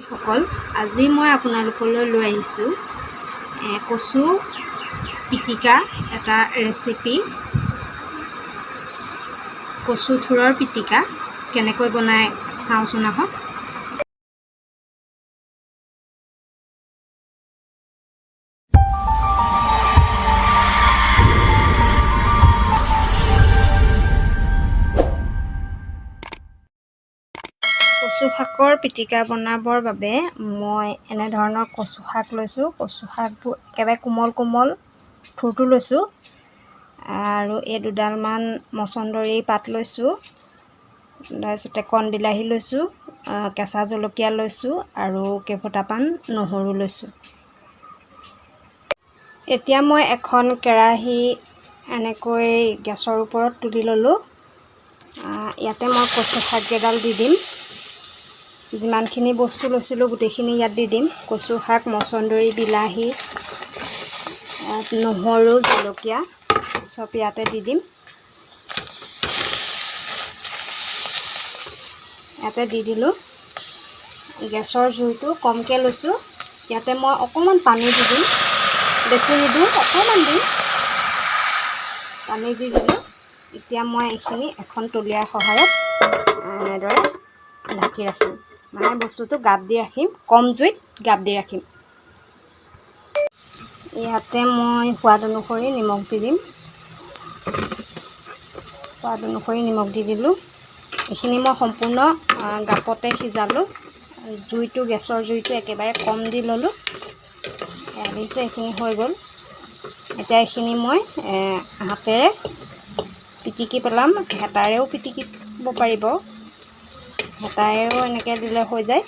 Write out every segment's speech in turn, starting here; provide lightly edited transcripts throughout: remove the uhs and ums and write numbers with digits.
সকল আজি মই আপোনালোকলৈ লৈ আহিছোঁ কচু পিটিকা এটা ৰেচিপি। কচু থুৰৰ পিটিকা কেনেকৈ বনাই চাওঁচোন আহক। কচু শাকৰ পিটিকা বনাবৰ বাবে মই এনেধৰণৰ কচু শাক লৈছোঁ। কচু শাকবোৰ একেবাৰে কোমল কোমল থুৰটো লৈছোঁ আৰু এই দুডালমান মচন্দৰী পাত লৈছোঁ, তাৰপিছতে কণ বিলাহী লৈছোঁ, কেঁচা জলকীয়া লৈছোঁ আৰু কেইফোটামান নহৰু লৈছোঁ। এতিয়া মই এখন কেৰাহী এনেকৈ গেছৰ ওপৰত তুলি ল'লোঁ। ইয়াতে মই কচু শাককেইডাল দি দিম। যিমানখিনি বস্তু লৈছিলোঁ গোটেইখিনি ইয়াত দি দিম। কচু শাক, মচন্দৰী, বিলাহী, নহৰু, জলকীয়া চব ইয়াতে দি দিম। ইয়াতে দি দিলোঁ। গেছৰ জুইটো কমকৈ লৈছোঁ। ইয়াতে মই অকণমান পানী দি দিম, বেছি নিদিওঁ, অকণমান দিম। পানী দি দিলোঁ। এতিয়া মই এইখিনি এখন তলিয়াৰ সহায়ত এনেদৰে ঢাকি ৰাখিম, মানে বস্তুটো গাপ দি ৰাখিম, কম জুইত গাপ দি ৰাখিম। ইয়াতে মই সোৱাদ অনুসৰি নিমখ দি দিম। সোৱাদ অনুসৰি নিমখ দি দিলোঁ। এইখিনি মই সম্পূৰ্ণ গাপতে সিজালোঁ। জুইটো গেছৰ জুইটো একেবাৰে কম দি ল'লোঁ। দেখিছে এইখিনি হৈ গ'ল। এতিয়া এইখিনি মই হাতেৰে পিটিকি পেলাম। হেতাৰেও পিটিকিব পাৰিব, হেতাৰেও এনেকৈ দিলে হৈ যায়।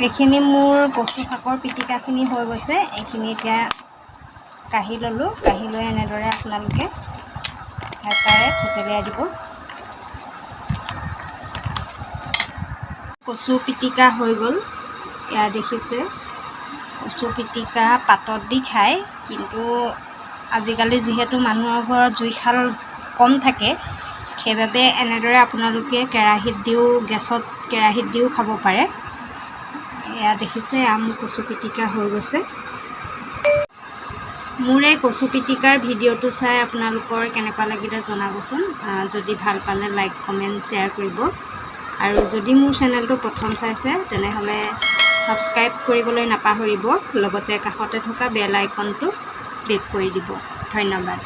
এইখিনি মোৰ কচু শাকৰ পিটিকাখিনি হৈ গৈছে। এইখিনি এতিয়া কাঢ়ি ল'লোঁ। কাঢ়ি লৈ এনেদৰে আপোনালোকে হেতাৰে থেতেলিয়াই দিব। কচু পিটিকা হৈ গ'ল। এয়া দেখিছে, কচু পিটিকা পাতত দি খায়, কিন্তু আজিকালি যিহেতু মানুহৰ ঘৰত জুইশাল কম থাকে, সেইবাবে এনেদৰে আপোনালোকে কেৰাহীত দিও, গেছত কেৰাহীত দিও খাব পাৰে। এয়া দেখিছে, মোৰ কচু পিটিকা হৈ গৈছে। মোৰ এই কচু পিটিকাৰ ভিডিঅ'টো চাই আপোনালোকৰ কেনেকুৱা লাগিলে জনাবচোন। যদি ভাল পালে লাইক, কমেণ্ট, শ্বেয়াৰ কৰিব। আৰু যদি মোৰ চেনেলটো প্ৰথম চাইছে তেনেহ'লে ছাবস্ক্ৰাইব কৰিবলৈ নাপাহৰিব। লগতে কাষতে থকা বেল আইকনটো ক্লিক কৰি দিব। ধন্যবাদ।